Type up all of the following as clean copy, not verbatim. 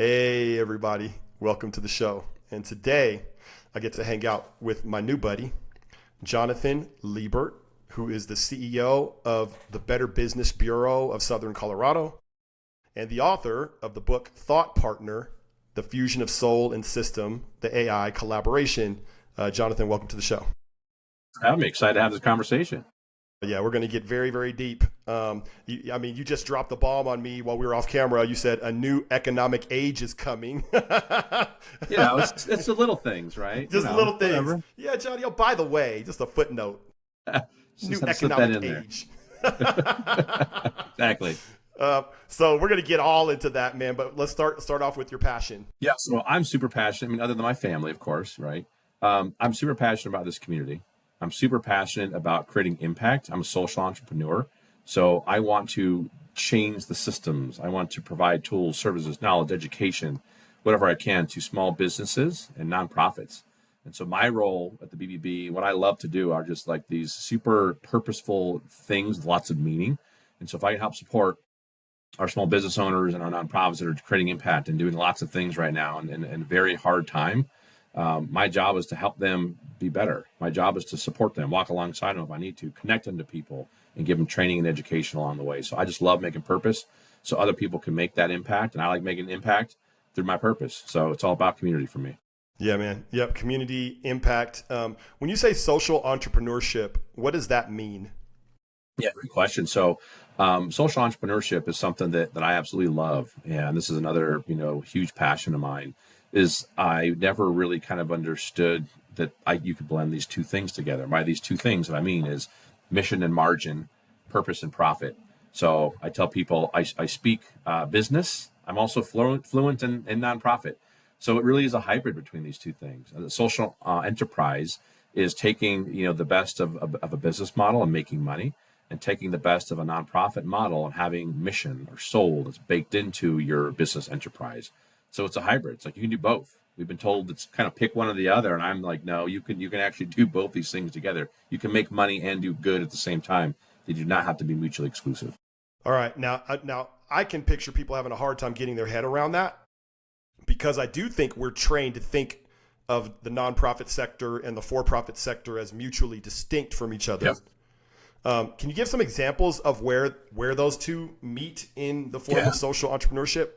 Hey, everybody. Welcome to the show. And today I get to hang out with my new buddy, Jonathan Liebert, who is the CEO of the Better Business Bureau of Southern Colorado and the author of the book Thought Partner, The Fusion of Soul and System, the AI Collaboration. Jonathan, welcome to the show. I'm excited to have this conversation. Yeah, we're going to get very, very deep. You just dropped the bomb on me while we were off camera. You said a new economic age is coming. It's the little things, right? Just little things. Whatever. Yeah, Johnny. Oh, by the way, just a footnote. New Just slip that economic in there. age. Exactly. So we're going to get all into that, man. But let's start off with your passion. Yeah. So I'm super passionate. I mean, other than my family, of course, right? I'm super passionate about this community. I'm super passionate about creating impact. I'm a social entrepreneur. So I want to change the systems. I want to provide tools, services, knowledge, education, whatever I can to small businesses and nonprofits. And so my role at the BBB, what I love to do are just like these super purposeful things with lots of meaning. And so if I can help support our small business owners and our nonprofits that are creating impact and doing lots of things right now in a very hard time, my job is to help them be better. My job is to support them, walk alongside them if I need to, connect them to people and give them training and education along the way. So I just love making purpose so other people can make that impact. And I like making an impact through my purpose. So it's all about community for me. Yeah, man. Yep. Community impact. When you say social entrepreneurship, what does that mean? Yeah, great question. So social entrepreneurship is something that I absolutely love. And this is another, huge passion of mine. Is I never really kind of understood that you could blend these two things together. By these two things, what I mean is mission and margin, purpose and profit. So I tell people I speak business. I'm also fluent in nonprofit. So it really is a hybrid between these two things. The social enterprise is taking the best of a business model and making money, and taking the best of a nonprofit model and having mission or soul that's baked into your business enterprise. So it's a hybrid. It's like you can do both. We've been told it's kind of pick one or the other, and I'm like, no, you can actually do both these things together. You can make money and do good at the same time. They do not have to be mutually exclusive. All right, now I can picture people having a hard time getting their head around that, because I do think we're trained to think of the nonprofit sector and the for-profit sector as mutually distinct from each other. Yep. Can you give some examples of where those two meet in the form of social entrepreneurship?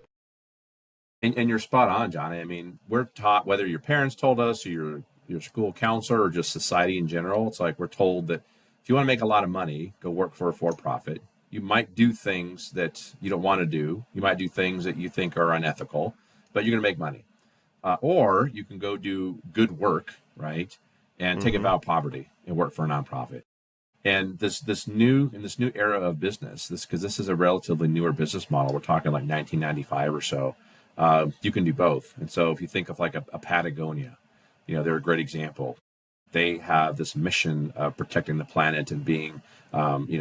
And you're spot on, Johnny. I mean, we're taught, whether your parents told us or your school counselor or just society in general, it's like we're told that if you want to make a lot of money, go work for a for-profit. You might do things that you don't want to do. You might do things that you think are unethical, but you're going to make money. Or you can go do good work, right, and take a vow of poverty and work for a nonprofit. And this new era of business, because this is a relatively newer business model, we're talking like 1995 or so. You can do both. And so if you think of like a Patagonia, they're a great example. They have this mission of protecting the planet and being,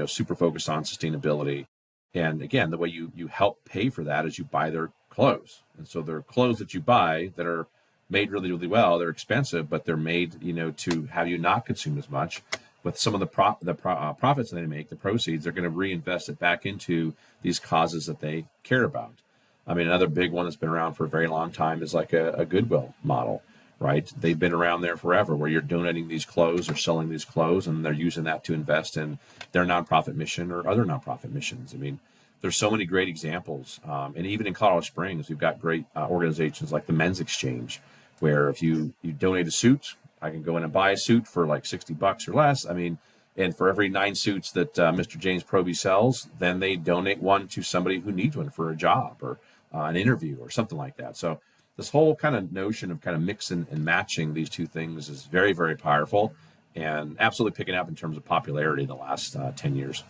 super focused on sustainability. And again, the way you help pay for that is you buy their clothes. And so their clothes that you buy that are made really, really well, they're expensive, but they're made, to have you not consume as much. With some of the profits that they make, the proceeds, they're going to reinvest it back into these causes that they care about. I mean, another big one that's been around for a very long time is like a Goodwill model, right? They've been around there forever, where you're donating these clothes or selling these clothes, and they're using that to invest in their nonprofit mission or other nonprofit missions. I mean, there's so many great examples. And even in Colorado Springs, we've got great organizations like the Men's Exchange, where if you donate a suit, I can go in and buy a suit for like $60 or less. I mean, and for every 9 suits that Mr. James Proby sells, then they donate one to somebody who needs one for a job or an interview or something like that. So this whole kind of notion of kind of mixing and matching these two things is very, very powerful and absolutely picking up in terms of popularity in the last 10 years.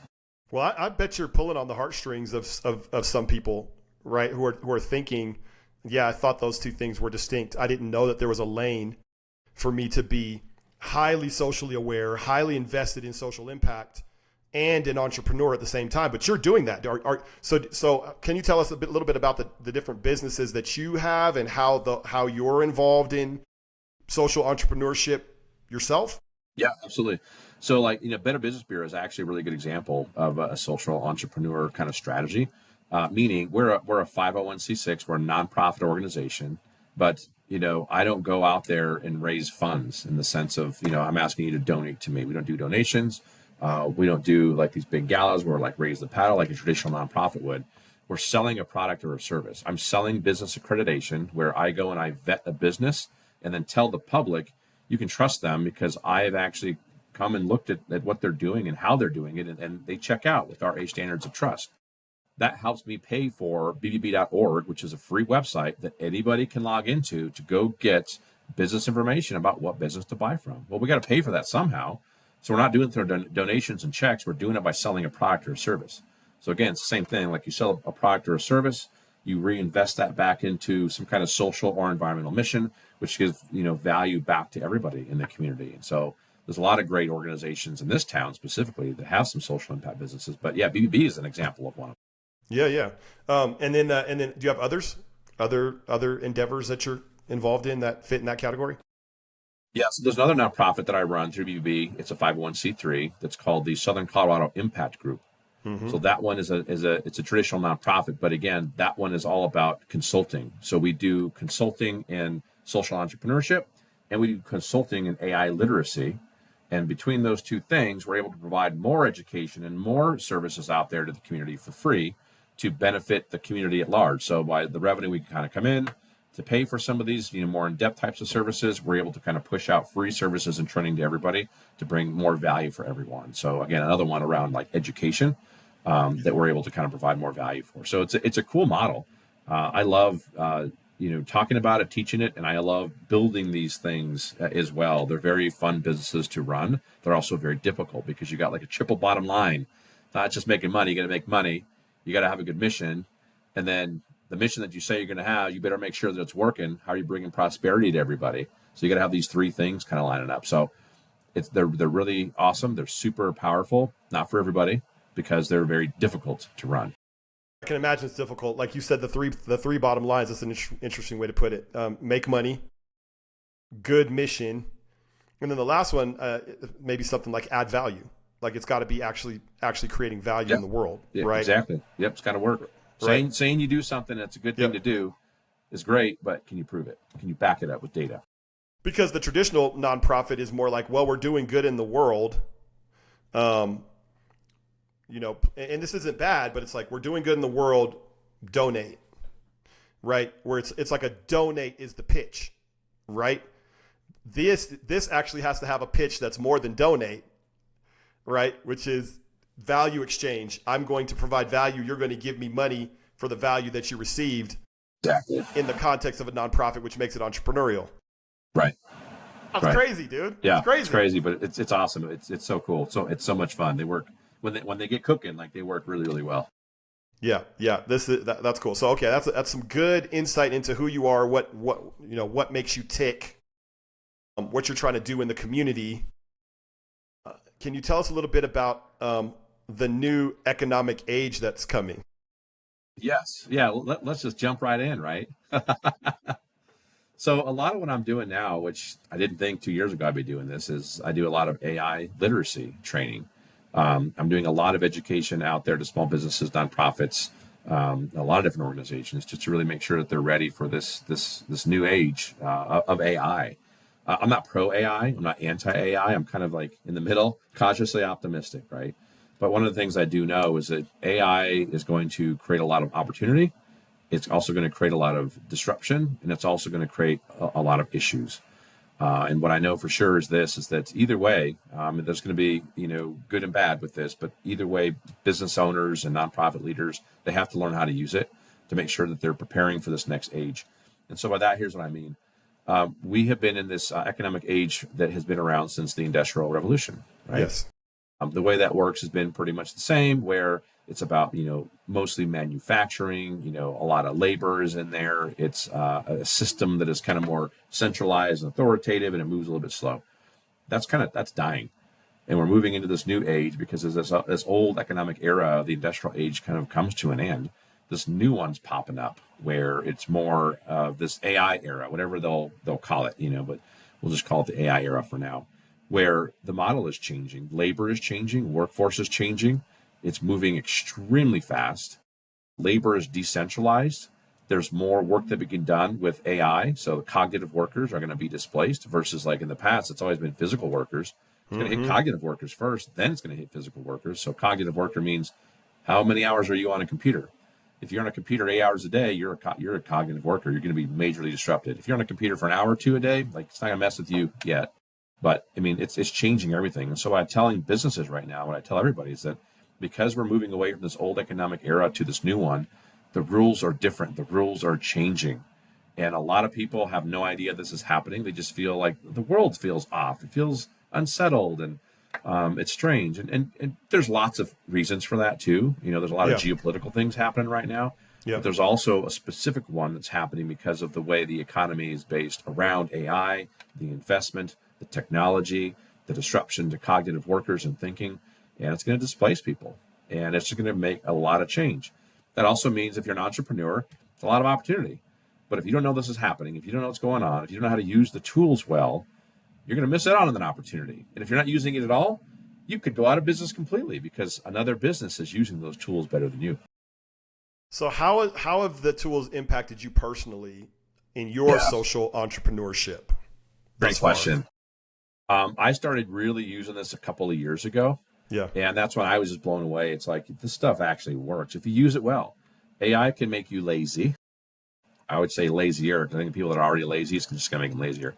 Well, I bet you're pulling on the heartstrings of some people, right, who are thinking, yeah, I thought those two things were distinct. I didn't know that there was a lane for me to be highly socially aware, highly invested in social impact, and an entrepreneur at the same time. But you're doing that. So can you tell us little bit about the different businesses that you have and how you're involved in social entrepreneurship yourself? Yeah, absolutely. So Better Business Bureau is actually a really good example of a social entrepreneur kind of strategy. meaning we're a 501c6, we're a nonprofit organization, but I don't go out there and raise funds in the sense of, I'm asking you to donate to me. We don't do donations. We don't do like these big galas where like raise the paddle like a traditional nonprofit would. We're selling a product or a service. I'm selling business accreditation, where I go and I vet a business and then tell the public, you can trust them because I have actually come and looked at what they're doing and how they're doing it, and they check out with our A standards of trust. That helps me pay for bbb.org, which is a free website that anybody can log into to go get business information about what business to buy from. Well, we got to pay for that somehow. So we're not doing it through donations and checks. We're doing it by selling a product or a service. So again, it's the same thing. Like you sell a product or a service, you reinvest that back into some kind of social or environmental mission, which gives value back to everybody in the community. And so there's a lot of great organizations in this town specifically that have some social impact businesses. But yeah, BBB is an example of one of them. Yeah. And then do you have other endeavors that you're involved in that fit in that category? Yeah, so there's another nonprofit that I run through BBB. It's a 501c3 that's called the Southern Colorado Impact Group. Mm-hmm. So that one it's a traditional nonprofit, but again, that one is all about consulting. So we do consulting in social entrepreneurship, and we do consulting in AI literacy. And between those two things, we're able to provide more education and more services out there to the community for free to benefit the community at large. So by the revenue we can kind of come in to pay for some of these, more in-depth types of services, we're able to kind of push out free services and training to everybody to bring more value for everyone. So again, another one around like education that we're able to kind of provide more value for. So it's a cool model. I love talking about it, teaching it, and I love building these things as well. They're very fun businesses to run. They're also very difficult because you got like a triple bottom line. Not just making money, you got to make money. You got to have a good mission, and then the mission that you say you're going to have, you better make sure that it's working. How are you bringing prosperity to everybody? So you got to have these three things kind of lining up. So they're really awesome. They're super powerful, not for everybody because they're very difficult to run. I can imagine it's difficult. Like you said, the three bottom lines. That's an interesting way to put it. Make money, good mission, and then the last one, maybe something like add value. Like it's got to be actually creating value in the world, right? Exactly. Yep, it's got to work. Right. Saying you do something that's a good thing to do is great, but can you prove it? Can you back it up with data? Because the traditional nonprofit is more like, well, we're doing good in the world, and this isn't bad, but it's like we're doing good in the world, donate, right? Where it's like a donate is the pitch, right? This actually has to have a pitch that's more than donate, right? Which is value exchange. I'm going to provide value. You're going to give me money for the value that you received. Exactly. In the context of a nonprofit, which makes it entrepreneurial. Right. That's crazy, dude. Yeah, it's crazy, but it's awesome. It's so cool. So it's so much fun. They work when they get cooking, like they work really, really well. Yeah. That's cool. So okay, that's some good insight into who you are, what makes you tick, what you're trying to do in the community. Can you tell us a little bit about the new economic age that's coming? Yes. Yeah. Let's just jump right in, right? So a lot of what I'm doing now, which I didn't think 2 years ago I'd be doing this, is I do a lot of AI literacy training. I'm doing a lot of education out there to small businesses, nonprofits, a lot of different organizations, just to really make sure that they're ready for this new age of AI. I'm not pro AI. I'm not anti AI. I'm kind of like in the middle, cautiously optimistic, right? But one of the things I do know is that AI is going to create a lot of opportunity. It's also going to create a lot of disruption, and it's also going to create a lot of issues. And what I know for sure is that either way, there's going to be, good and bad with this, but either way, business owners and nonprofit leaders, they have to learn how to use it to make sure that they're preparing for this next age. And so by that, here's what I mean. We have been in this economic age that has been around since the Industrial Revolution, right? Yes. The way that works has been pretty much the same, where it's about, mostly manufacturing, a lot of labor is in there. It's a system that is kind of more centralized and authoritative, and it moves a little bit slow. That's dying. And we're moving into this new age because as this old economic era, the industrial age kind of comes to an end. This new one's popping up where it's more of this AI era, whatever they'll call it, but we'll just call it the AI era for now, where the model is changing, labor is changing, workforce is changing. It's moving extremely fast. Labor is decentralized. There's more work that can be done with AI. So cognitive workers are going to be displaced versus like in the past, it's always been physical workers. It's going to hit cognitive workers first, then it's going to hit physical workers. So cognitive worker means how many hours are you on a computer? If you're on a computer 8 hours a day, you're a cognitive worker. You're going to be majorly disrupted. If you're on a computer for an hour or two a day, like it's not going to mess with you yet. But I mean, it's changing everything. And so what I'm telling businesses right now, what I tell everybody is that because we're moving away from this old economic era to this new one, the rules are different. The rules are changing. And a lot of people have no idea this is happening. They just feel like the world feels off. It feels unsettled and it's strange. And there's lots of reasons for that too. You know, there's a lot of geopolitical things happening right now. But there's also a specific one that's happening because of the way the economy is based around AI, the investment, the technology, the disruption to cognitive workers and thinking. And it's going to displace people. And it's just going to make a lot of change. That also means if you're an entrepreneur, it's a lot of opportunity. But if you don't know this is happening, if you don't know what's going on, if you don't know how to use the tools well, you're going to miss out on an opportunity. And if you're not using it at all, you could go out of business completely because another business is using those tools better than you. So how have the tools impacted you personally in your social entrepreneurship? Great question. I started really using this a couple of years ago. Yeah. And that's when I was just blown away. It's like, this stuff actually works. If you use it well, AI can make you lazy. I would say lazier. I think the people that are already lazy is just going to make them lazier.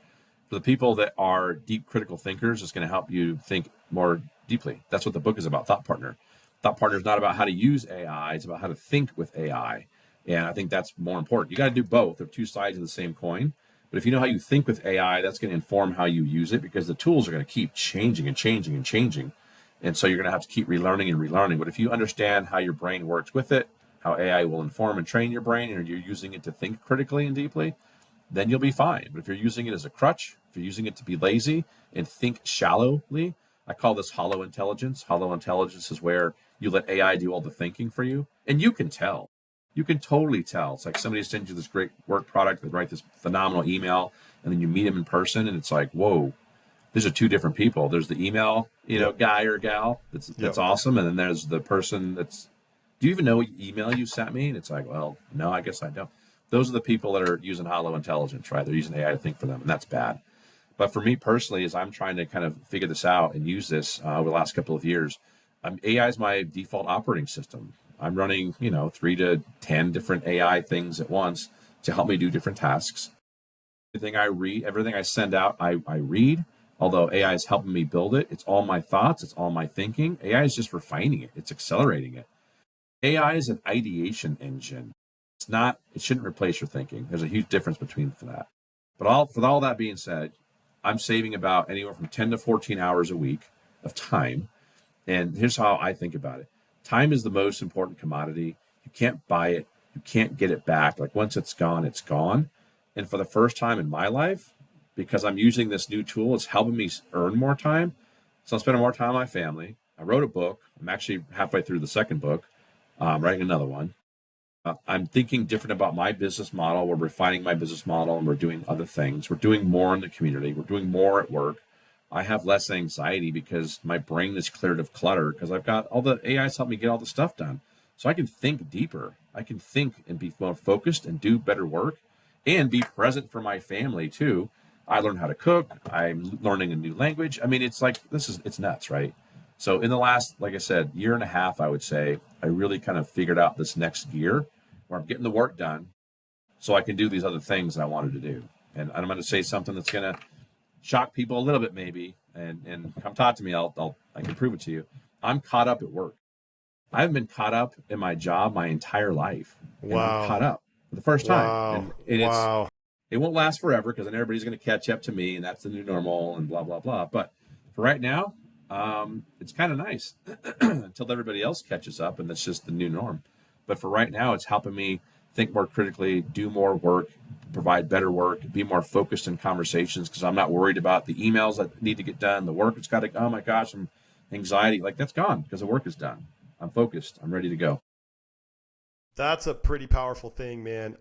For the people that are deep critical thinkers, it's going to help you think more deeply. That's what the book is about, Thought Partner. Thought Partner is not about how to use AI. It's about how to think with AI. And I think that's more important. You got to do both. They're two sides of the same coin. But if you know how you think with AI, that's going to inform how you use it because the tools are going to keep changing and changing and changing. And so you're going to have to keep relearning and relearning. But if you understand how your brain works with it, how AI will inform and train your brain, and you're using it to think critically and deeply, then you'll be fine. But if you're using it as a crutch, if you're using it to be lazy and think shallowly, I call this hollow intelligence. Hollow intelligence is where you let AI do all the thinking for you. And you can tell. You can totally tell. It's like somebody sends you this great work product, they write this phenomenal email, and then you meet them in person, and it's like, whoa, these are two different people. There's the email, guy or gal that's awesome, and then there's the person that's, do you even know what email you sent me? And it's like, well, no, I guess I don't. Those are the people that are using hollow intelligence, right? They're using AI to think for them, and that's bad. But for me personally, as I'm trying to kind of figure this out and use this over the last couple of years, AI is my default operating system. I'm running, 3 to 10 different AI things at once to help me do different tasks. Everything I read, everything I send out, I read. Although AI is helping me build it, it's all my thoughts, it's all my thinking. AI is just refining it, it's accelerating it. AI is an ideation engine. It shouldn't replace your thinking. There's a huge difference between that. But with all that being said, I'm saving about anywhere from 10 to 14 hours a week of time. And here's how I think about it. Time is the most important commodity. You can't buy it. You can't get it back. Like once it's gone, it's gone. And for the first time in my life, because I'm using this new tool, it's helping me earn more time. So I'm spending more time with my family. I wrote a book. I'm actually halfway through the second book, writing another one. I'm thinking different about my business model. We're refining my business model and we're doing other things. We're doing more in the community. We're doing more at work. I have less anxiety because my brain is cleared of clutter because I've got all the AI's help me get all the stuff done. So I can think deeper. I can think and be more focused and do better work and be present for my family too. I learned how to cook. I'm learning a new language. I mean, it's like, it's nuts, right? So in the last, like I said, year and a half, I would say, I really kind of figured out this next gear where I'm getting the work done so I can do these other things that I wanted to do. And I'm going to say something that's going to shock people a little bit maybe, and come talk to me, I can prove it to you. I'm caught up at work. I haven't been caught up in my job my entire life. And I'm caught up for the first time. And it won't last forever because then everybody's going to catch up to me and that's the new normal and blah, blah, blah. But for right now, it's kind of nice until everybody else catches up and that's just the new norm. But for right now, it's helping me think more critically, do more work, provide better work, be more focused in conversations because I'm not worried about the emails that need to get done, the work. It's got to, oh my gosh, I'm anxiety. Like that's gone because the work is done. I'm focused. I'm ready to go. That's a pretty powerful thing, man.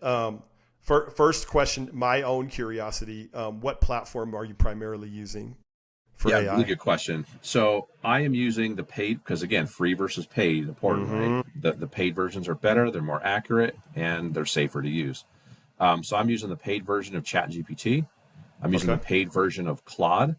First question, my own curiosity, what platform are you primarily using for AI? Really good question. So I am using the paid, because again, free versus paid, important, right? The paid versions are better, they're more accurate, and they're safer to use. So I'm using the paid version of ChatGPT. I'm using the paid version of Claude.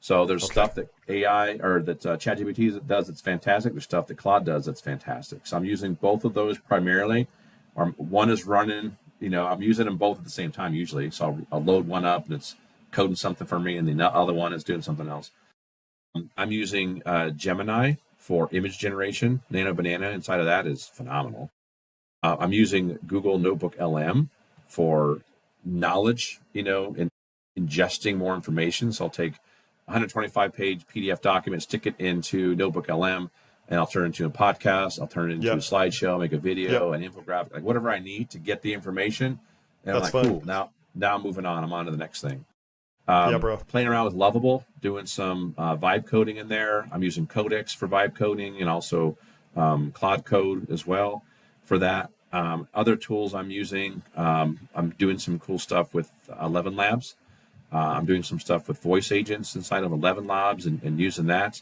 So there's stuff that AI or that ChatGPT does that's fantastic. There's stuff that Claude does that's fantastic. So I'm using both of those primarily. One is running, I'm using them both at the same time usually. So I'll load one up and it's coding something for me, and the other one is doing something else. I'm using Gemini for image generation. Nano Banana inside of that is phenomenal. I'm using Google Notebook LM for knowledge, and ingesting more information. So I'll take 125-page PDF document, stick it into Notebook LM, and I'll turn it into a podcast. I'll turn it into a slideshow, make a video, an infographic, like whatever I need to get the information. And That's I'm like, fun. cool. Now I'm moving on. I'm on to the next thing. Bro. Playing around with Lovable, doing some vibe coding in there. I'm using Codex for vibe coding and also Claude Code as well for that. Other tools I'm using, I'm doing some cool stuff with 11 Labs. I'm doing some stuff with voice agents inside of 11 Labs and using that.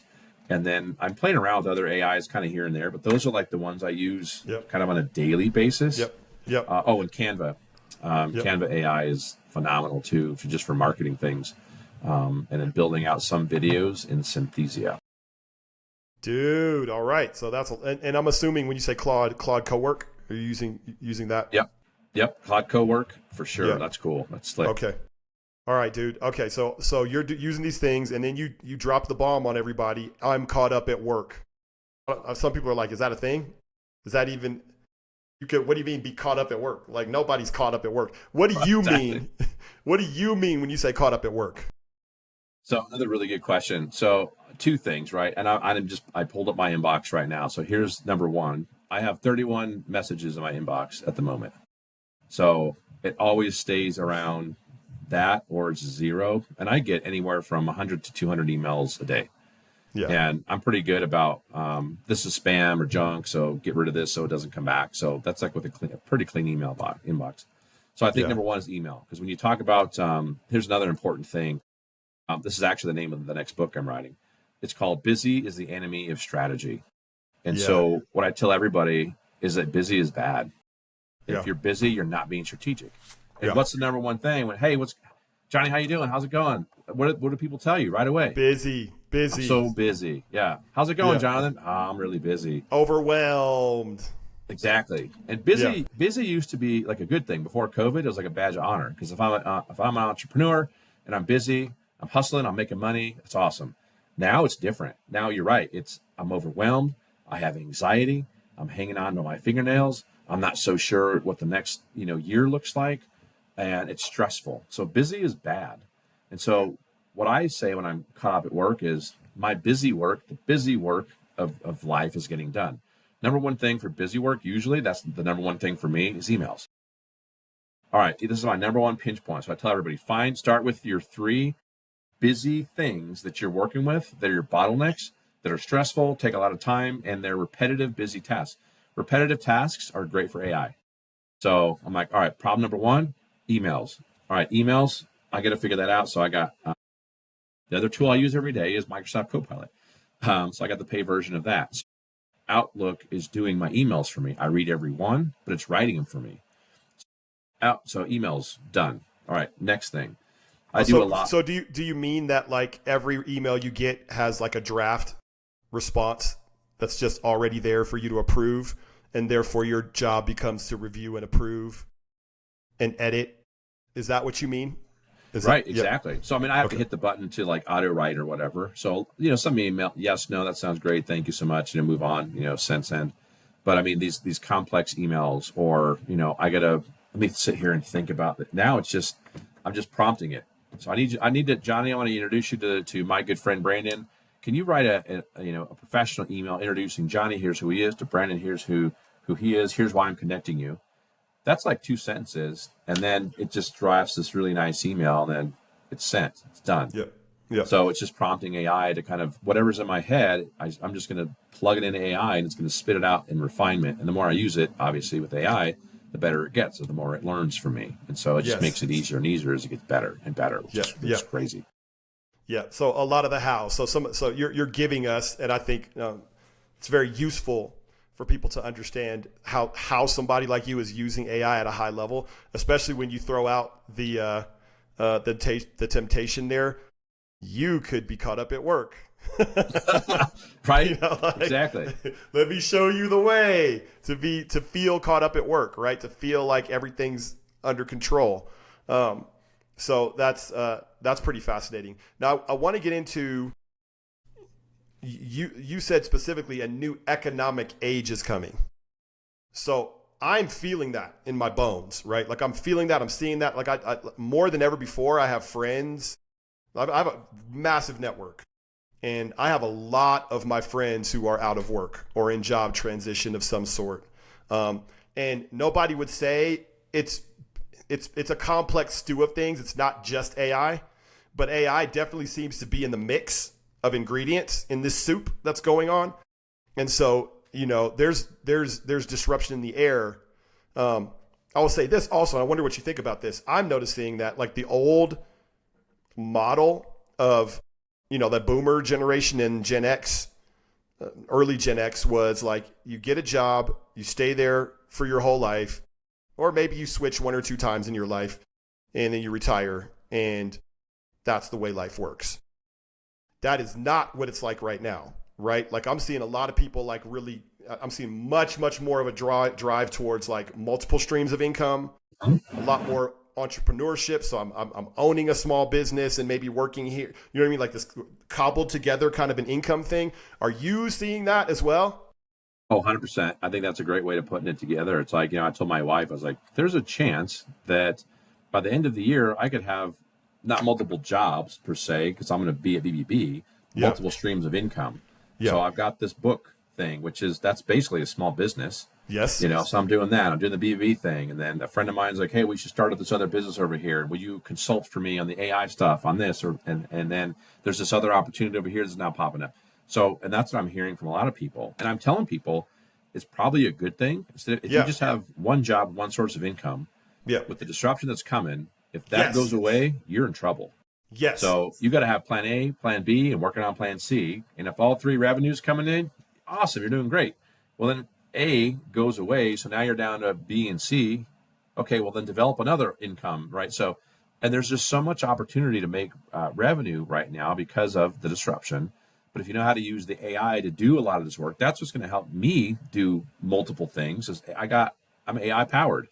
And then I'm playing around with other AIs kind of here and there, but those are like the ones I use kind of on a daily basis. And Canva. Canva AI is phenomenal too, just for marketing things. And then building out some videos in Synthesia. Dude, all right. So and I'm assuming when you say Claude Cowork, are you using that? Yep. Claude Cowork for sure. Yeah. That's cool. That's slick. Okay. All right, dude. Okay, so you're using these things, and then you drop the bomb on everybody. I'm caught up at work. Some people are like, "Is that a thing? Is that even?" What do you mean be caught up at work? Like nobody's caught up at work. What do you mean? What do you mean when you say caught up at work? So another really good question. So two things, right? And I pulled up my inbox right now. So here's number one. I have 31 messages in my inbox at the moment. So it always stays around that or it's zero. And I get anywhere from 100 to 200 emails a day. Yeah. And I'm pretty good about this is spam or junk, so get rid of this so it doesn't come back. So that's like with a pretty clean email inbox. So I think number one is email. Because when you talk about, here's another important thing. This is actually the name of the next book I'm writing. It's called Busy is the Enemy of Strategy. And so what I tell everybody is that busy is bad. If you're busy, you're not being strategic. And what's the number one thing? What's Johnny, how you doing? How's it going? What do people tell you right away? Busy. I'm so busy. Yeah. How's it going, Jonathan? Oh, I'm really busy. Overwhelmed. Exactly. And busy used to be like a good thing. Before COVID, it was like a badge of honor. Because if I'm an entrepreneur and I'm busy, I'm hustling, I'm making money, it's awesome. Now it's different. Now you're right. I'm overwhelmed. I have anxiety. I'm hanging on to my fingernails. I'm not so sure what the next year looks like. And it's stressful. So busy is bad. And so what I say when I'm caught up at work is the busy work of life is getting done. Number one thing for busy work, usually that's the number one thing for me is emails. All right, this is my number one pinch point. So I tell everybody, start with your 3 busy things that you're working with, that are your bottlenecks, that are stressful, take a lot of time, and they're repetitive, busy tasks. Repetitive tasks are great for AI. So I'm like, all right, problem number 1, emails. All right, emails, I got to figure that out. So I got the other tool I use every day is Microsoft Copilot. So I got the paid version of that. So Outlook is doing my emails for me. I read every one, but it's writing them for me. So emails, done. All right, next thing. I do a lot. So do you mean that like every email you get has like a draft response that's just already there for you to approve, and therefore your job becomes to review and approve and edit? Is that what you mean? Right, exactly. So, I mean, I have to hit the button to like auto write or whatever. So, some email, yes, no, that sounds great. Thank you so much. And move on, send. But I mean, these complex emails or, let me sit here and think about it. Now it's just, I'm just prompting it. So I need to, Johnny, I want to introduce you to my good friend, Brandon. Can you write a professional email introducing Johnny? Here's who he is, to Brandon. Here's who he is. Here's why I'm connecting you. That's like 2 sentences, and then it just drafts this really nice email, and then it's sent. It's done. Yeah. So it's just prompting AI to kind of whatever's in my head. I'm just going to plug it into AI, and it's going to spit it out in refinement. And the more I use it, obviously with AI, the better it gets. So the more it learns from me, and so it just makes it easier and easier as it gets better and better. Which is crazy. Yeah. So a lot of the how. So you're giving us, and I think it's very useful for people to understand how somebody like you is using AI at a high level, especially when you throw out the temptation there. You could be caught up at work. Right? You know, like, Exactly. let me show you the way to feel caught up at work, right? To feel like everything's under control. So that's pretty fascinating. Now I want to get into, you said specifically a new economic age is coming. So I'm feeling that in my bones, right? Like I'm feeling that, I'm seeing that. Like I more than ever before, I have friends. I have a massive network, and I have a lot of my friends who are out of work or in job transition of some sort. And nobody would say it's a complex stew of things. It's not just AI, but AI definitely seems to be in the mix of ingredients in this soup that's going on. And so, there's disruption in the air. I will say this also, I wonder what you think about this. I'm noticing that like the old model of, the boomer generation and Gen X, early Gen X was like, you get a job, you stay there for your whole life, or maybe you switch one or two times in your life and then you retire, and that's the way life works. That is not what it's like right now, right? Like I'm seeing a lot of people like really, I'm seeing much, much more of a drive towards like multiple streams of income, a lot more entrepreneurship. So I'm owning a small business and maybe working here. You know what I mean? Like this cobbled together kind of an income thing. Are you seeing that as well? Oh, 100%. I think that's a great way of putting it together. It's like, I told my wife, I was like, there's a chance that by the end of the year, I could have not multiple jobs per se, because I'm going to be at BBB, multiple streams of income. Yeah. So I've got this book thing, that's basically a small business. Yes. So I'm doing that. I'm doing the BBB thing. And then a friend of mine's like, hey, we should start up this other business over here. Will you consult for me on the AI stuff on this? And then there's this other opportunity over here that's now popping up. So, and that's what I'm hearing from a lot of people. And I'm telling people it's probably a good thing. If you just have one job, one source of income, with the disruption that's coming, if that goes away, you're in trouble. Yes. So you got to have plan A, plan B, and working on plan C. And if all three revenues coming in, awesome, you're doing great. Well, then A goes away. So now you're down to B and C. Okay, well, then develop another income, right? So, and there's just so much opportunity to make revenue right now because of the disruption. But if you know how to use the AI to do a lot of this work, that's what's going to help me do multiple things. I'm AI powered.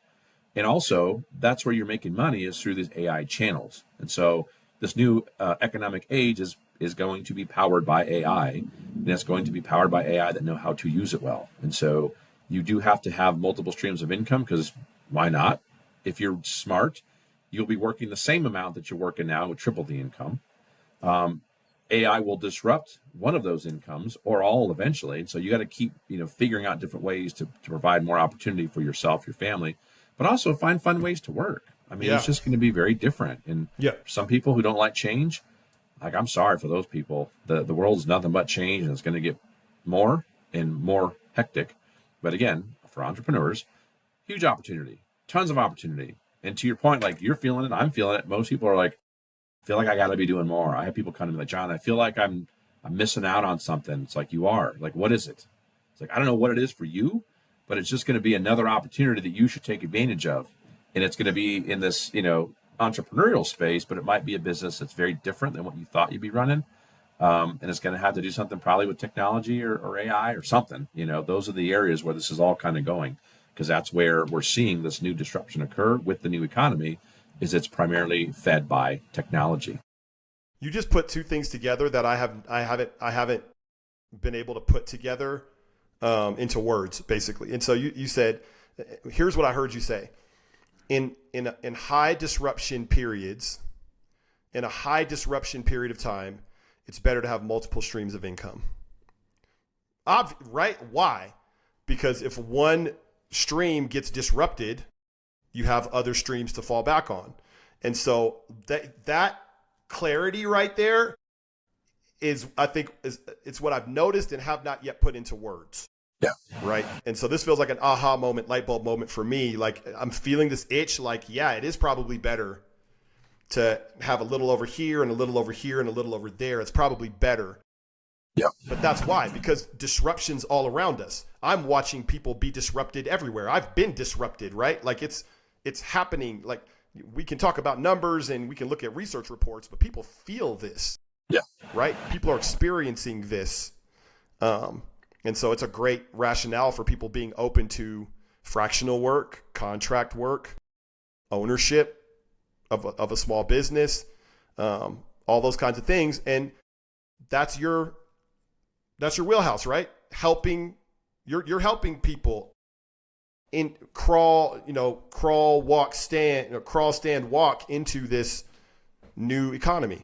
And also, that's where you're making money is through these AI channels. And so this new economic age is going to be powered by AI, and it's going to be powered by AI that know how to use it well. And so you do have to have multiple streams of income, because why not? If you're smart, you'll be working the same amount that you're working now with triple the income. AI will disrupt one of those incomes or all eventually. And so you got to keep, figuring out different ways to provide more opportunity for yourself, your family, but also find fun ways to work. I mean, it's just going to be very different. And some people who don't like change, like, I'm sorry for those people. The world's nothing but change, and it's going to get more and more hectic. But again, for entrepreneurs, huge opportunity, tons of opportunity. And to your point, like you're feeling it, I'm feeling it. Most people are like, I feel like I got to be doing more. I have people come to me like, John, I feel like I'm missing out on something. It's like, you are. Like, what is it? It's like, I don't know what it is for you, but it's just going to be another opportunity that you should take advantage of. And it's going to be in this, entrepreneurial space, but it might be a business that's very different than what you thought you'd be running. And it's going to have to do something probably with technology or AI or something. Those are the areas where this is all kind of going, because that's where we're seeing this new disruption occur with the new economy. Is it's primarily fed by technology. You just put two things together that I haven't been able to put together into words, basically. And so you said, here's what I heard you say: in high disruption periods, in a high disruption period of time, it's better to have multiple streams of income. Right? Why? Because if one stream gets disrupted, you have other streams to fall back on. And so that clarity right there is, I think, it's what I've noticed and have not yet put into words. Yeah. Right. And so this feels like an aha moment, light bulb moment for me. Like I'm feeling this itch, like, yeah, it is probably better to have a little over here and a little over here and a little over there. It's probably better. Yeah. But that's why, because disruption's all around us. I'm watching people be disrupted everywhere. I've been disrupted, right? Like it's happening. Like we can talk about numbers and we can look at research reports, but people feel this. Yeah. Right? People are experiencing this. And so it's a great rationale for people being open to fractional work, contract work, ownership of a small business, all those kinds of things. And that's your wheelhouse, right? You're helping people in crawl, stand, walk into this new economy.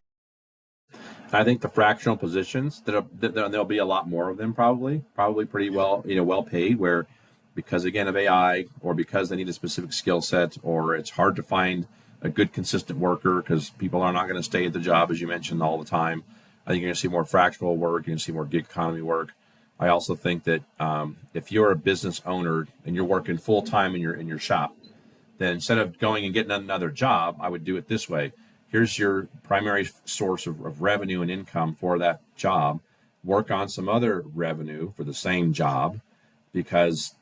I think the fractional positions there'll be a lot more of them, probably pretty well, well paid, where because again of AI or because they need a specific skill set, or it's hard to find a good consistent worker because people are not going to stay at the job, as you mentioned, all the time. I think you're going to see more fractional work. You're going to see more gig economy work. I also think that if you're a business owner and you're working full time in your shop, then instead of going and getting another job, I would do it this way. Here's your primary source of revenue and income for that job. Work on some other revenue for the same job, because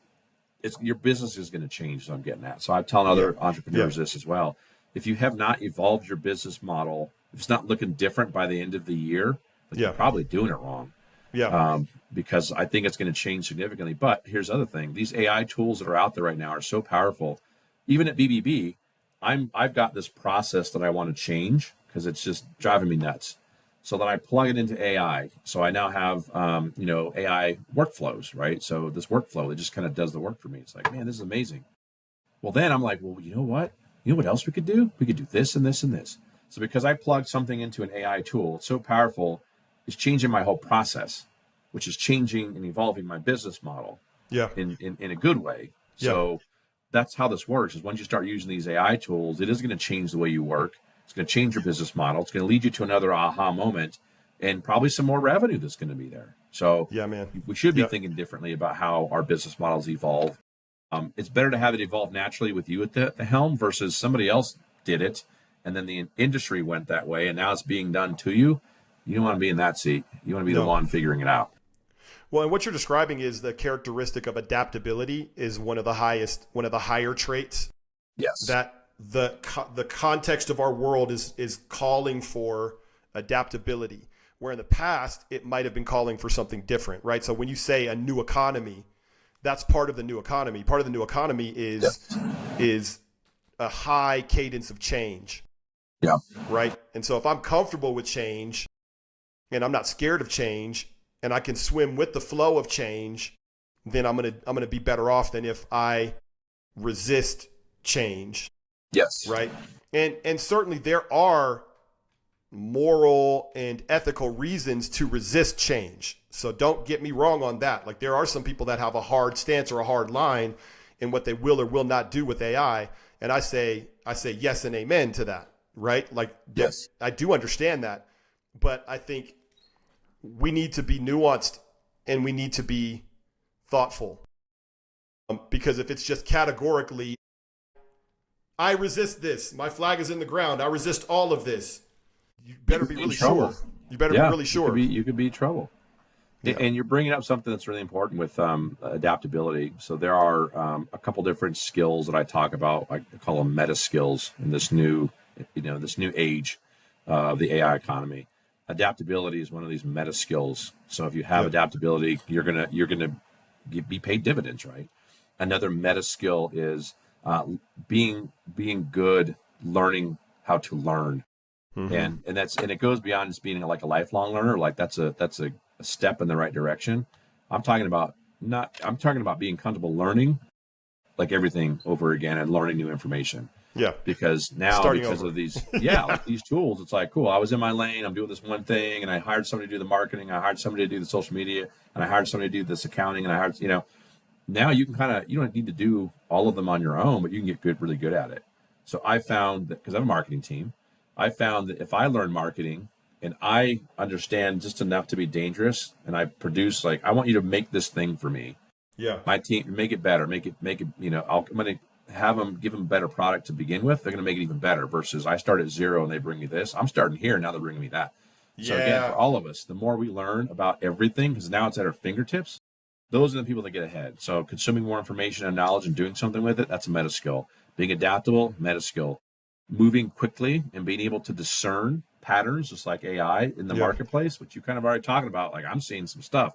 your business is going to change. So I'm getting at. So I'm telling other entrepreneurs this as well. If you have not evolved your business model, if it's not looking different by the end of the year, you're probably doing it wrong. Yeah. Because I think it's going to change significantly. But here's the other thing: these AI tools that are out there right now are so powerful. Even at BBB, I've got this process that I want to change because it's just driving me nuts. So then I plug it into AI. So I now have AI workflows, right? So this workflow that just kind of does the work for me. It's like, man, this is amazing. Well, then I'm like, well, you know what? You know what else we could do? We could do this and this and this. So because I plugged something into an AI tool, it's so powerful, it's changing my whole process, which is changing and evolving my business model in a good way. So that's how this works, is once you start using these AI tools, it is going to change the way you work. It's going to change your business model. It's going to lead you to another aha moment and probably some more revenue that's going to be there. So we should be thinking differently about how our business models evolve. It's better to have it evolve naturally with you at the helm versus somebody else did it and then the industry went that way and now it's being done to you. You don't want to be in that seat. You want to be the one figuring it out. Well, and what you're describing is the characteristic of adaptability is one of the higher traits. Yes. That the context of our world is calling for adaptability, where in the past it might have been calling for something different, right? So when you say a new economy, that's part of the new economy. Part of the new economy is a high cadence of change. Yeah. Right. And so if I'm comfortable with change and I'm not scared of change and I can swim with the flow of change, then I'm gonna be better off than if I resist change. Yes. Right. And certainly there are moral and ethical reasons to resist change. So don't get me wrong on that. Like there are some people that have a hard stance or a hard line in what they will or will not do with AI. And I say yes and amen to that. Right. Like, yes, I do understand that. But I think we need to be nuanced and we need to be thoughtful. Because if it's just categorically, I resist this, my flag is in the ground, I resist all of this, you better be really sure. You better be really sure. You could be in trouble. Yeah. And you're bringing up something that's really important with adaptability. So there are a couple different skills that I talk about. I call them meta skills in this new age of the AI economy. Adaptability is one of these meta skills. So if you have adaptability, you're gonna be paid dividends, right? Another meta skill is being good, learning how to learn, and it goes beyond just being like a lifelong learner. Like that's a step in the right direction. I'm talking about being comfortable learning like everything over again and learning new information. Yeah. Because now of these like these tools, it's like, cool, I was in my lane, I'm doing this one thing, and I hired somebody to do the marketing, I hired somebody to do the social media, and I hired somebody to do this accounting, and I hired, now you can you don't need to do all of them on your own, but you can get really good at it. So I found that, because I have a marketing team, I found that if I learn marketing and I understand just enough to be dangerous, and I produce, like, I want you to make this thing for me. Yeah. My team, make it better, make it, I'm going to have them, give them a better product to begin with, they're going to make it even better versus I start at zero and they bring me this. I'm starting here. Now they're bringing me that. So again, for Yeah. all of us, the more we learn about everything, because now it's at our fingertips, those are the people that get ahead. So consuming more information and knowledge and doing something with it, that's a meta skill. Being adaptable, meta skill. Moving quickly and being able to discern patterns, just like AI in the marketplace, which you kind of already talking about. Like I'm seeing some stuff.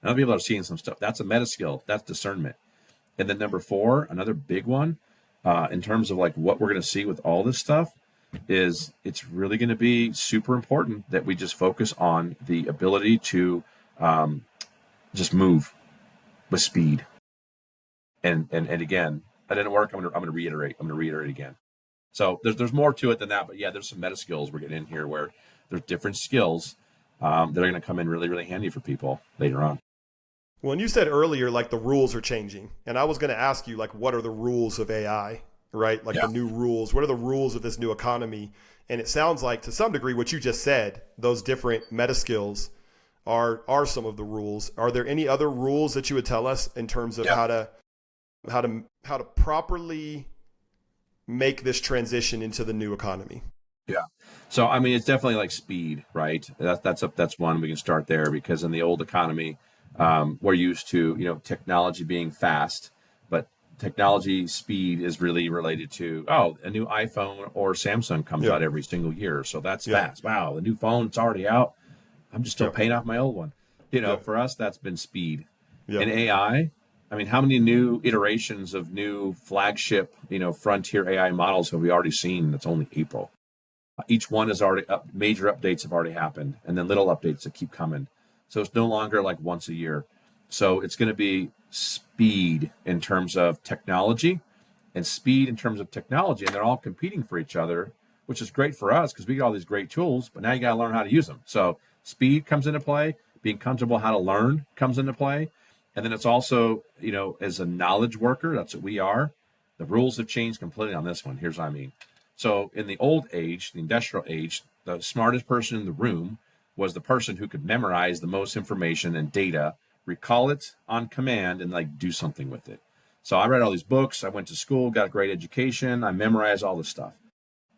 And other people are seeing some stuff. That's a meta skill. That's discernment. And then number 4, another big one, in terms of like what we're going to see with all this stuff, is it's really going to be super important that we just focus on the ability to just move with speed. And again, that didn't work. I'm going to reiterate. I'm going to reiterate again. So there's more to it than that, but yeah, there's some meta skills we're getting in here where there's different skills that are going to come in really, really handy for people later on. Well, and you said earlier, like the rules are changing. And I was going to ask you, like, what are the rules of AI, right? Like the new rules. What are the rules of this new economy? And it sounds like to some degree what you just said, those different meta skills are some of the rules. Are there any other rules that you would tell us in terms of how to properly make this transition into the new economy? Yeah. So, I mean, it's definitely like speed, right? That's one. We can start there because in the old economy, we're used to, technology being fast, but technology speed is really related to, a new iPhone or Samsung comes out every single year. So that's fast. Wow. The new phone, it's already out. I'm just still paying off my old one. For us, that's been speed. In AI, I mean, how many new iterations of new flagship, frontier AI models have we already seen? That's only April. Each one is already major updates have already happened, and then little updates that keep coming. So it's no longer like once a year. So it's going to be speed in terms of technology and speed in terms of technology, and they're all competing for each other, which is great for us because we get all these great tools, but now you got to learn how to use them. So speed comes into play, being comfortable how to learn comes into play. And then it's also, as a knowledge worker, that's what we are. The rules have changed completely on this one. Here's what I mean. So in the old age, the industrial age, the smartest person in the room was the person who could memorize the most information and data, recall it on command, and like do something with it. So I read all these books. I went to school, got a great education. I memorized all this stuff.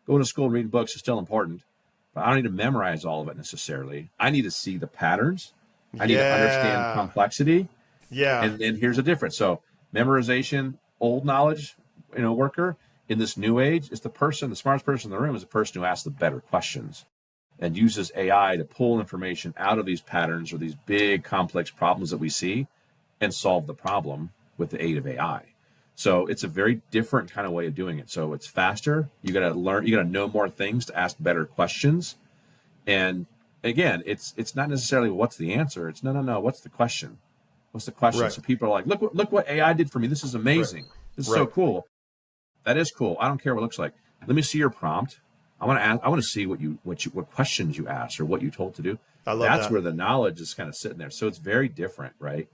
Going to school and reading books is still important, but I don't need to memorize all of it necessarily. I need to see the patterns. I need to understand complexity. Yeah. And then here's the difference. So memorization, old knowledge, worker in this new age is the smartest person in the room is the person who asks the better questions and uses AI to pull information out of these patterns or these big complex problems that we see and solve the problem with the aid of AI. So it's a very different kind of way of doing it. So it's faster. You got to learn, you got to know more things to ask better questions. And again, it's not necessarily what's the answer. It's no. What's the question? What's the question? Right. So people are like, look what AI did for me. This is amazing. Right. This is so cool. That is cool. I don't care what it looks like. Let me see your prompt. I want to see what questions you asked or what you told to do. That's where the knowledge is kind of sitting there. So it's very different, right?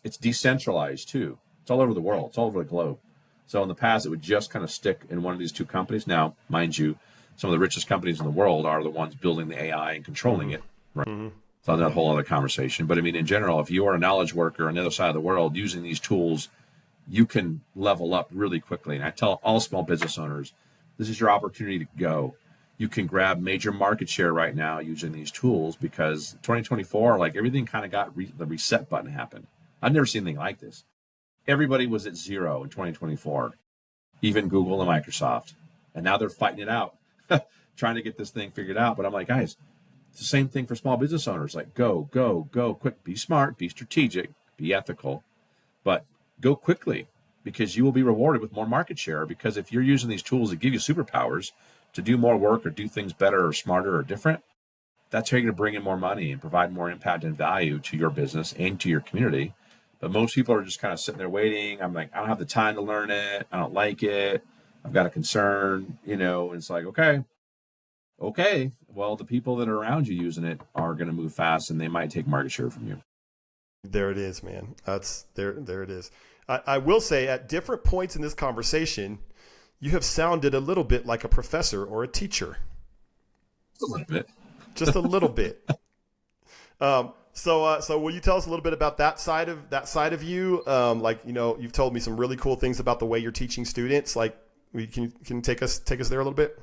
It's decentralized too. It's all over the world. It's all over the globe. So in the past, it would just kind of stick in one of these two companies. Now, mind you, some of the richest companies in the world are the ones building the AI and controlling it, right? Mm-hmm. So that's a whole other conversation. But I mean, in general, if you are a knowledge worker on the other side of the world using these tools, you can level up really quickly. And I tell all small business owners, this is your opportunity to go. You can grab major market share right now using these tools because 2024, like everything kind of got the reset button happened. I've never seen anything like this. Everybody was at zero in 2024, even Google and Microsoft. And now they're fighting it out, trying to get this thing figured out. But I'm like, guys, it's the same thing for small business owners. Like, go quick, be smart, be strategic, be ethical, but go quickly because you will be rewarded with more market share. Because if you're using these tools that give you superpowers to do more work or do things better or smarter or different, that's how you're going to bring in more money and provide more impact and value to your business and to your community. But most people are just kind of sitting there waiting. I'm like, I don't have the time to learn it. I don't like it. I've got a concern, and it's like, okay. Well, the people that are around you using it are going to move fast and they might take market share from you. There it is, man. That's there it is. I will say at different points in this conversation, you have sounded a little bit like a professor or a teacher. A little bit. Just a little bit. So will you tell us a little bit about that side of you? Like, you've told me some really cool things about the way you're teaching students. Like, can take us there a little bit.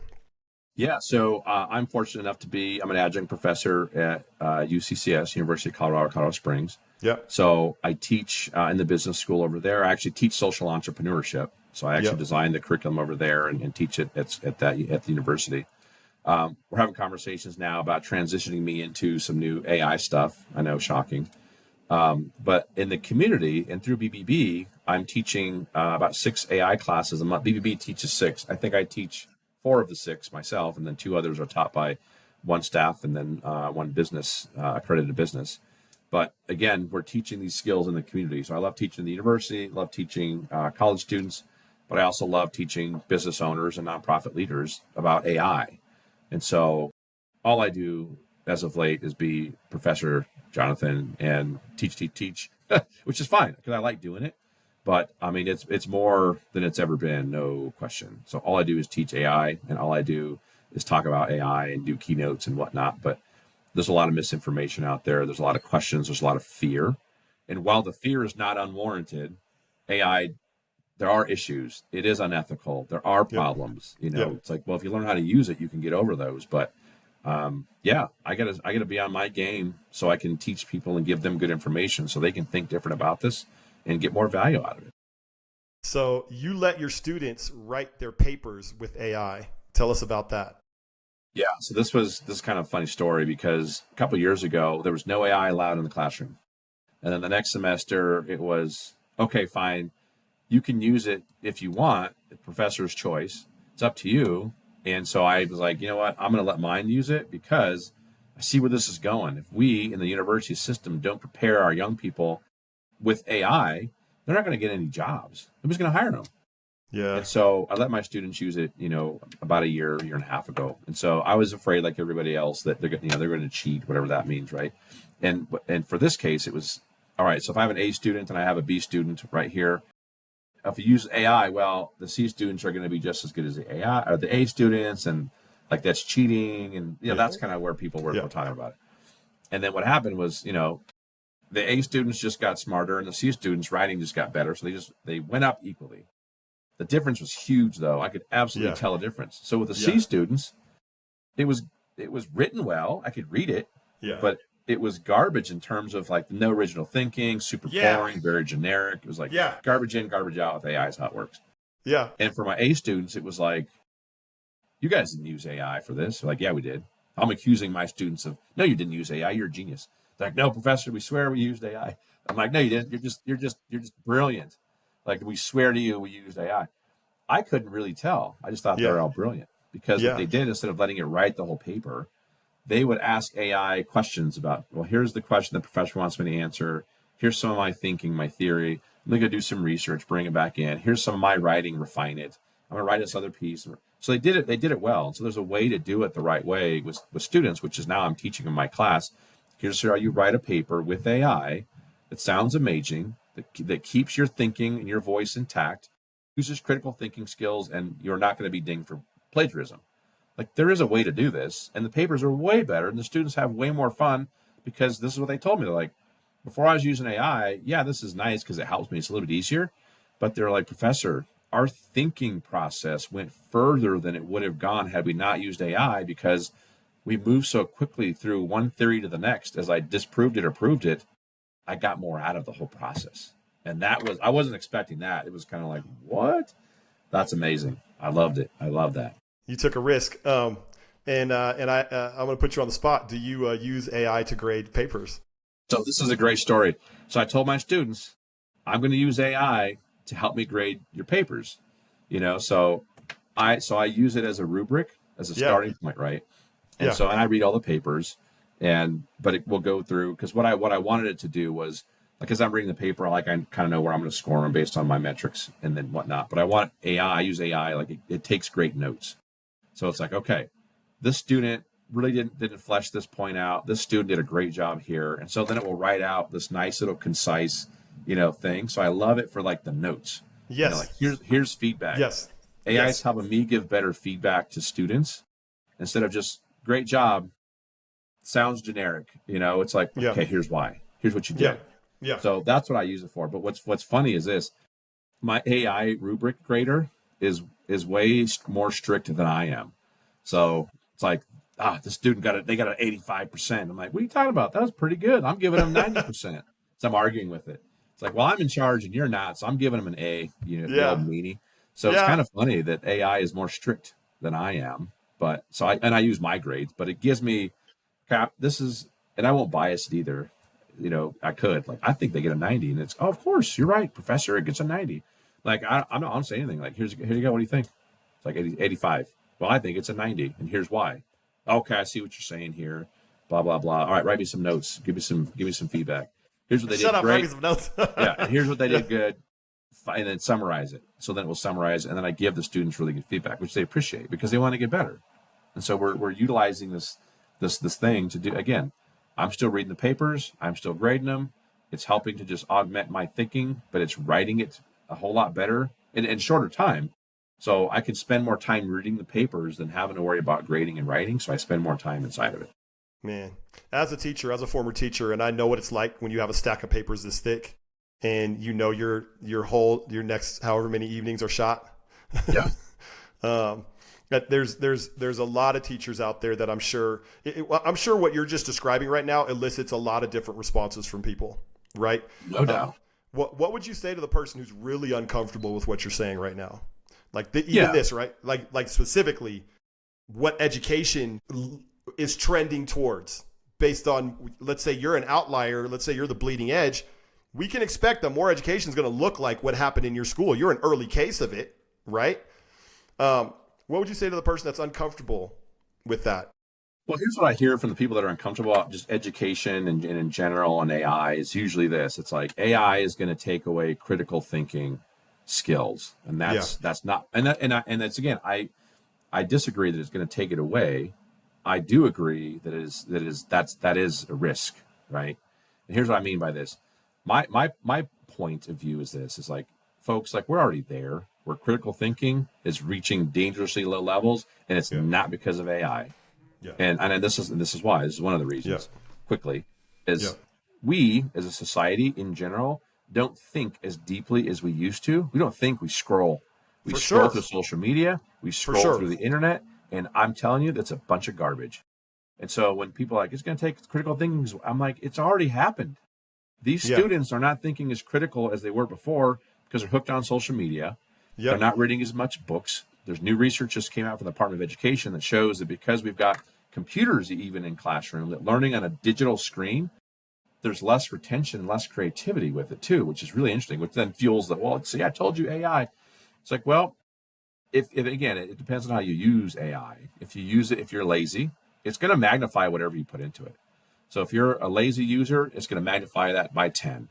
Yeah, so I'm fortunate enough I'm an adjunct professor at UCCS, University of Colorado Springs. Yeah. So I teach in the business school over there. I actually teach social entrepreneurship. So I actually designed the curriculum over there and teach it at the university. We're having conversations now about transitioning me into some new AI stuff. I know, shocking. But in the community and through BBB, I'm teaching about 6 AI classes a month. BBB teaches 6. I think I teach 4 of the 6 myself, and then 2 others are taught by one staff and then one business, accredited business. But again, we're teaching these skills in the community. So I love teaching in the university, love teaching college students, but I also love teaching business owners and nonprofit leaders about AI. And so all I do as of late is be Professor Jonathan and teach, which is fine because I like doing it. But I mean, it's more than it's ever been, no question. So all I do is teach AI, and all I do is talk about AI and do keynotes and whatnot. But there's a lot of misinformation out there. There's a lot of questions. There's a lot of fear. And while the fear is not unwarranted, AI, there are issues. It is unethical. There are problems. It's like, well, if you learn how to use it, you can get over those. But yeah, I gotta be on my game so I can teach people and give them good information so they can think different about this and get more value out of it. So you let your students write their papers with AI. Tell us about that. Yeah, so this is kind of a funny story because a couple of years ago there was no AI allowed in the classroom, and then the next semester it was okay, fine, you can use it if you want. The professor's choice. It's up to you. And so I was like, you know what? I'm going to let mine use it because I see where this is going. If we in the university system don't prepare our young people with AI, they're not going to get any jobs. Nobody's going to hire them. Yeah. And so I let my students use it, about a year and a half ago. And so I was afraid, like everybody else, that they're going to cheat, whatever that means, right? And for this case, it was all right. So if I have an A student and I have a B student right here, if you use AI, well, the C students are going to be just as good as the AI or the A students, and like that's cheating, and that's kind of where people were talking about it. And then what happened was, the A students just got smarter, and the C students' writing just got better, so they went up equally. The difference was huge, though. I could absolutely tell a difference. So with the C students, it was written well. I could read it, but it was garbage in terms of like no original thinking, super boring, very generic. It was like garbage in, garbage out with AI is how it works. Yeah. And for my A students, it was like, you guys didn't use AI for this. They're like, yeah, we did. I'm accusing my students of, no, you didn't use AI. You're a genius. They're like, no, professor, we swear we used AI. I'm like, no, you didn't. You're just brilliant. Like, we swear to you we used AI. I couldn't really tell. I just thought they were all brilliant because what they did, instead of letting it write the whole paper, they would ask AI questions about, well, here's the question the professor wants me to answer. Here's some of my thinking, my theory. I'm going to go do some research, bring it back in. Here's some of my writing, refine it. I'm going to write this other piece. So they did it well. And so there's a way to do it the right way with students, which is now I'm teaching in my class. Here's how you write a paper with AI that sounds amazing, that keeps your thinking and your voice intact, uses critical thinking skills, and you're not going to be dinged for plagiarism. Like, there is a way to do this, and the papers are way better, and the students have way more fun because this is what they told me. They're like, before I was using AI, this is nice because it helps me. It's a little bit easier. But they're like, Professor, our thinking process went further than it would have gone had we not used AI because we moved so quickly through one theory to the next. As I disproved it or proved it, I got more out of the whole process. And I wasn't expecting that. It was kind of like, what? That's amazing. I loved it. I love that. You took a risk. I'm going to put you on the spot. Do you use AI to grade papers? So this is a great story. So I told my students, I'm going to use AI to help me grade your papers. So I use it as a rubric, as a starting point, right? And so I read all the papers, but it will go through, because what I wanted it to do was, because I'm reading the paper, I kind of know where I'm going to score them based on my metrics and then whatnot. But I want AI, I use AI, like it takes great notes. So it's like, okay, this student really didn't flesh this point out. This student did a great job here. And so then it will write out this nice little concise, thing. So I love it for like the notes. Yes. Like here's feedback. Yes. AI is helping me give better feedback to students instead of just great job. sounds generic. It's like, Yeah. okay, here's why. Here's what you did. Yeah. Yeah. So that's what I use it for. But what's funny is this: my AI rubric grader is way more strict than I am. So it's like, this student they got an 85%. I'm like, what are you talking about? That was pretty good. I'm giving them 90%. So I'm arguing with it. It's like, well, I'm in charge and you're not, so I'm giving them an A. The Yeah. old meanie. So it's Yeah. kind of funny that AI is more strict than I am. But so I use my grades, but it gives me and I won't bias it either. I could, like, I think they get a 90, and it's, of course, you're right, professor, it gets a 90. Like, I'm not saying anything. Like, here you go. What do you think? It's like 85. Well, I think it's a 90, and here's why. Okay, I see what you're saying here. Blah blah blah. All right, write me some notes. Give me some feedback. Here's what they did. Great. Write me some notes. Yeah, and here's what they did good, and then summarize it. So then we'll summarize, and then I give the students really good feedback, which they appreciate because they want to get better. And so we're utilizing this thing to do. Again, I'm still reading the papers. I'm still grading them. It's helping to just augment my thinking, but it's writing it a whole lot better in shorter time. So I can spend more time reading the papers than having to worry about grading and writing. So I spend more time inside of it. Man, as a teacher, as a former teacher, and I know what it's like when you have a stack of papers this thick and your next however many evenings are shot. Yeah. There's a lot of teachers out there that I'm sure what you're just describing right now elicits a lot of different responses from people, right? No doubt. What would you say to the person who's really uncomfortable with what you're saying right now? Like this, right? Like specifically what education is trending towards based on, let's say you're an outlier, let's say you're the bleeding edge. We can expect that more education is going to look like what happened in your school. You're an early case of it, right? What would you say to the person that's uncomfortable with that? Well, here's what I hear from the people that are uncomfortable about just education and in general and AI is usually this. It's like AI is going to take away critical thinking skills. And that's not, and that's, again, I disagree that it's going to take it away. I do agree that is a risk, right? And here's what I mean by this. My point of view is this, is like, folks, like, we're already there where critical thinking is reaching dangerously low levels, and it's not because of AI. Yeah. And this is why. This is one of the reasons. Quickly, is we as a society in general don't think as deeply as we used to. We don't think. We scroll. We scroll through social media. We scroll through the internet, and I'm telling you, that's a bunch of garbage. And so when people are like, it's going to take critical thinking, I'm like, it's already happened. These students are not thinking as critical as they were before because they're hooked on social media. Yep. They're not reading as much books. There's new research just came out from the Department of Education that shows that because we've got computers even in classroom, that learning on a digital screen, there's less retention, less creativity with it too, which is really interesting, which then fuels that, well, see, I told you AI. It's like, well, if again, it depends on how you use AI. If you use it, if you're lazy, it's going to magnify whatever you put into it. So if you're a lazy user, it's going to magnify that by 10.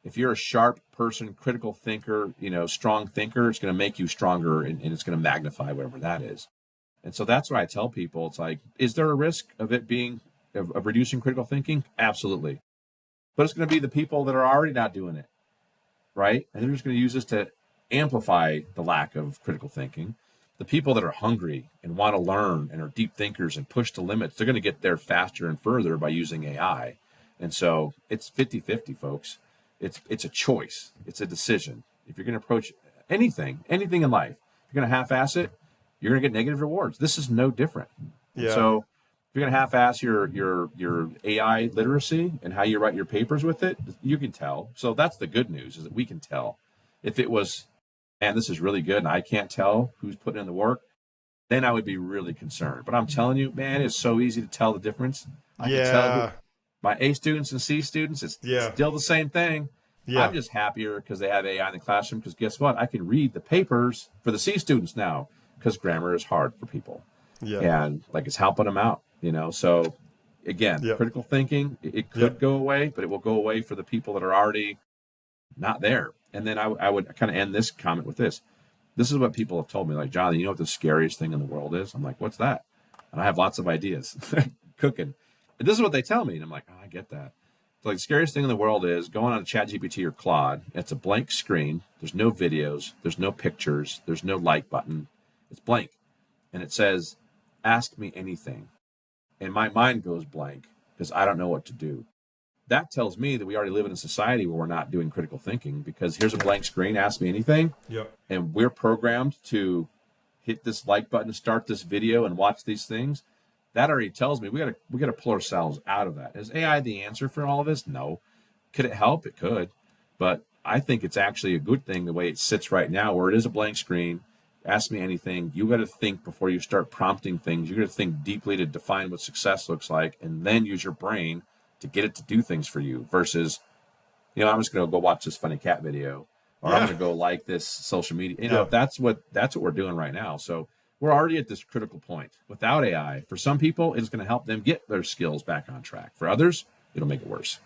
If you're a sharp person, critical thinker, strong thinker, it's going to make you stronger and it's going to magnify whatever that is. And so that's what I tell people. It's like, is there a risk of it being, of reducing critical thinking? Absolutely. But it's going to be the people that are already not doing it, right? And they're just going to use this to amplify the lack of critical thinking. The people that are hungry and want to learn and are deep thinkers and push the limits, they're going to get there faster and further by using AI. And so it's 50-50, folks. It's a choice. It's a decision. If you're going to approach anything in life, if you're going to half-ass it, you're going to get negative rewards. This is no different. Yeah. So if you're going to half-ass your AI literacy and how you write your papers with it, you can tell. So that's the good news, is that we can tell. If it was, man, this is really good and I can't tell who's putting in the work, then I would be really concerned. But I'm telling you, man, it's so easy to tell the difference. I can tell my A students and C students, it's still the same thing. Yeah. I'm just happier because they have AI in the classroom, because guess what? I can read the papers for the C students now because grammar is hard for people. Yeah. And like, it's helping them out, So again, critical thinking, it could go away, but it will go away for the people that are already not there. And then I would kind of end this comment with this. This is what people have told me, like, Jonathan, you know what the scariest thing in the world is? I'm like, what's that? And I have lots of ideas cooking. And this is what they tell me. And I'm like, oh, I get that. So, like, the scariest thing in the world is going on a ChatGPT or Claude. It's a blank screen. There's no videos. There's no pictures. There's no like button. It's blank. And it says, ask me anything. And my mind goes blank. because I don't know what to do. That tells me that we already live in a society where we're not doing critical thinking, because here's a blank screen, ask me anything. Yep. And we're programmed to hit this like button to start this video and watch these things. That already tells me we gotta pull ourselves out of that. Is AI the answer for all of this? No. Could it help? It could. But I think it's actually a good thing the way it sits right now, where it is a blank screen. Ask me anything. You got to think before you start prompting things. You got to think deeply to define what success looks like, and then use your brain to get it to do things for you. Versus, I'm just going to go watch this funny cat video, or I'm going to go like this social media. That's what we're doing right now. So we're already at this critical point. Without AI, for some people, it's going to help them get their skills back on track. For others, it'll make it worse.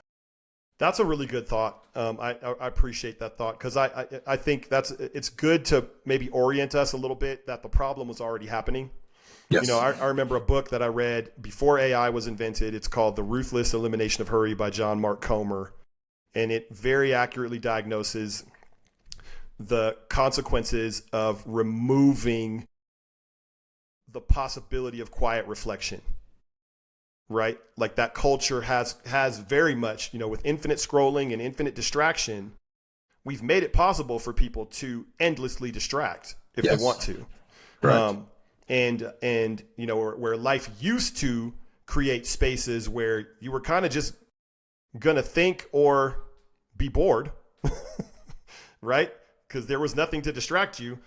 That's a really good thought. I appreciate that thought, because I think it's good to maybe orient us a little bit that the problem was already happening. Yes. I remember a book that I read before AI was invented. It's called The Ruthless Elimination of Hurry by John Mark Comer. And it very accurately diagnoses the consequences of removing the possibility of quiet reflection. Right? Like that culture has very much, with infinite scrolling and infinite distraction, we've made it possible for people to endlessly distract if they want to. Right. And where life used to create spaces where you were kind of just going to think or be bored, right? Because there was nothing to distract you.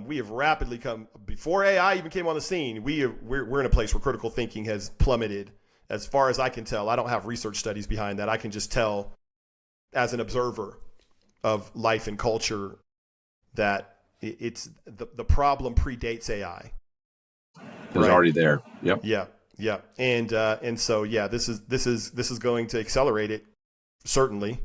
We have rapidly come, before AI even came on the scene, we're in a place where critical thinking has plummeted. As far as I can tell, I don't have research studies behind that. I can just tell as an observer of life and culture that it's the problem predates AI. It was already there. Yep. Yeah. And so, this is going to accelerate it, certainly.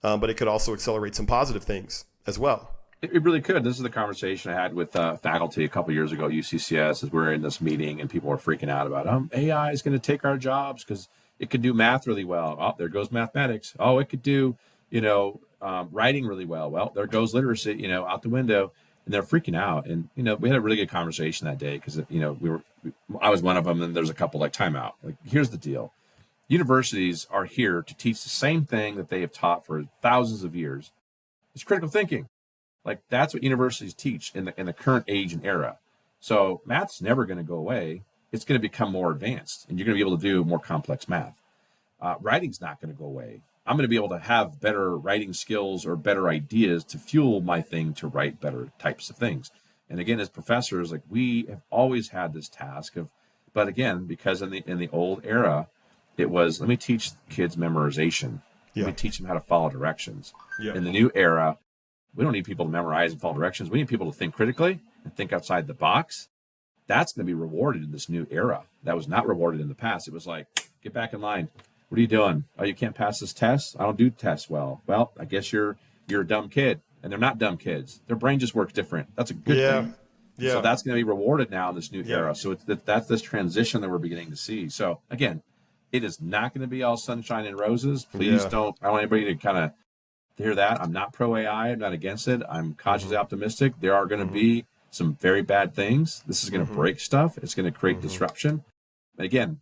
But it could also accelerate some positive things as well. It really could. This is the conversation I had with faculty a couple years ago at UCCS, as we were in this meeting and people were freaking out about AI is going to take our jobs because it could do math really well. Oh, there goes mathematics. Oh, it could do, writing really well. Well, there goes literacy, out the window. And they're freaking out. And, we had a really good conversation that day because, I was one of them, and there's a couple like timeout. Like, here's the deal. Universities are here to teach the same thing that they have taught for thousands of years. It's critical thinking. Like, that's what universities teach in the current age and era. So math's never going to go away. It's going to become more advanced, and you're going to be able to do more complex math. Writing's not going to go away. I'm going to be able to have better writing skills or better ideas to fuel my thing to write better types of things. And again, as professors, like, we have always had this task of, but again, because in the old era, it was, let me teach kids memorization. Let me teach them how to follow directions. In the new era, we don't need people to memorize and follow directions. We need people to think critically and think outside the box. That's going to be rewarded in this new era. That was not rewarded in the past. It was like, get back in line. What are you doing? Oh, you can't pass this test? I don't do tests well. Well, I guess you're a dumb kid. And they're not dumb kids. Their brain just works different. That's a good thing. Yeah. So that's going to be rewarded now in this new era. So that's this transition that we're beginning to see. So again, it is not going to be all sunshine and roses. Please don't. I don't want anybody to kind of hear that. I'm not pro AI. I'm not against it. I'm cautiously optimistic. There are going to be some very bad things. This is going to break stuff. It's going to create disruption. But again,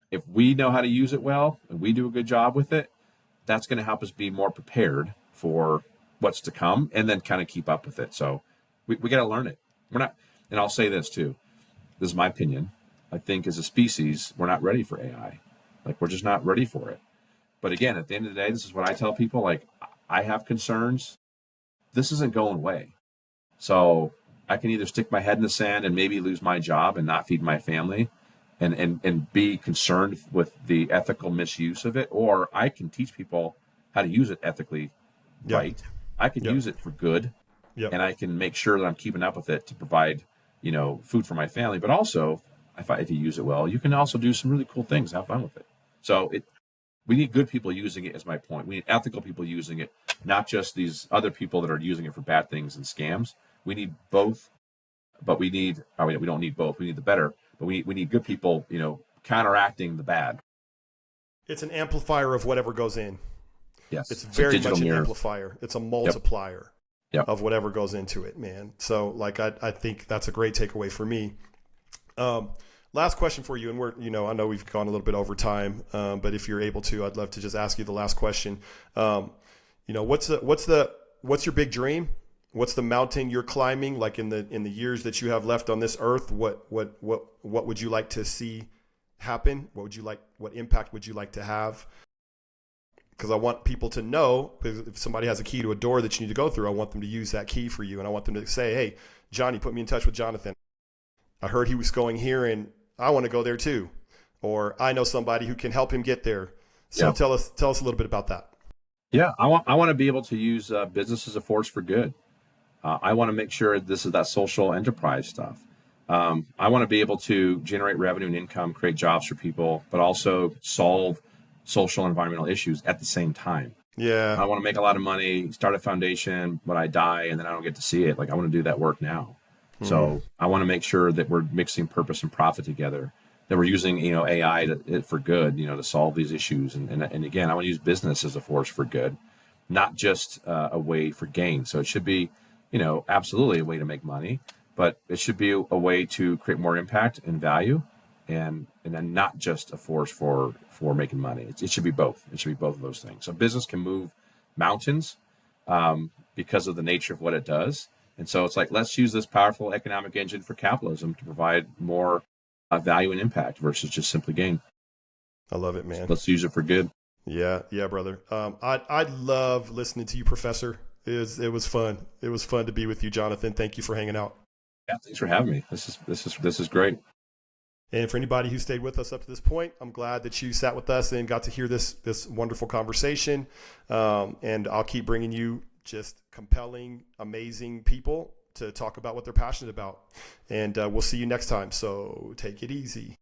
if we know how to use it well and we do a good job with it, that's going to help us be more prepared for what's to come and then kind of keep up with it. So we got to learn it. We're not, and I'll say this too. This is my opinion. I think as a species, we're not ready for AI. Like, we're just not ready for it. But again, at the end of the day, this is what I tell people. Like, I have concerns. This isn't going away. So I can either stick my head in the sand and maybe lose my job and not feed my family and be concerned with the ethical misuse of it, or I can teach people how to use it ethically right. I can use it for good, and I can make sure that I'm keeping up with it to provide, food for my family. But also, if you use it well, you can also do some really cool things, have fun with it. So we need good people using it, is my point. We need ethical people using it, not just these other people that are using it for bad things and scams. We need both, but we don't need both. We need the better, but we need good people, counteracting the bad. It's an amplifier of whatever goes in. Yes. It's very much an amplifier. It's a multiplier of whatever goes into it, man. So like, I think that's a great takeaway for me. Last question for you, and I know we've gone a little bit over time, but if you're able to, I'd love to just ask you the last question. What's your big dream? What's the mountain you're climbing? Like in the years that you have left on this earth, what would you like to see happen? What impact would you like to have? Because I want people to know, because if somebody has a key to a door that you need to go through, I want them to use that key for you, and I want them to say, "Hey, Johnny, put me in touch with Jonathan. I heard he was going here, and I want to go there too," or "I know somebody who can help him get there." So Yeah. tell us a little bit about that. Yeah, I want to be able to use business as a force for good. I want to make sure this is that social enterprise stuff. I want to be able to generate revenue and income, create jobs for people, but also solve social and environmental issues at the same time. Yeah. I want to make a lot of money, start a foundation when I die, and then I don't get to see it. Like, I want to do that work now. So I want to make sure that we're mixing purpose and profit together, that we're using, AI for good, to solve these issues. And again, I want to use business as a force for good, not just a way for gain. So it should be, absolutely a way to make money, but it should be a way to create more impact and value, and then not just a force for making money. It should be both. It should be both of those things. So business can move mountains because of the nature of what it does. And so it's like, let's use this powerful economic engine for capitalism to provide more value and impact versus just simply gain. I love it, man. So let's use it for good. Yeah, brother. I love listening to you, Professor. It was fun. It was fun to be with you, Jonathan. Thank you for hanging out. Yeah, thanks for having me. This is great. And for anybody who stayed with us up to this point, I'm glad that you sat with us and got to hear this wonderful conversation. And I'll keep bringing you just compelling, amazing people to talk about what they're passionate about. And we'll see you next time. So take it easy.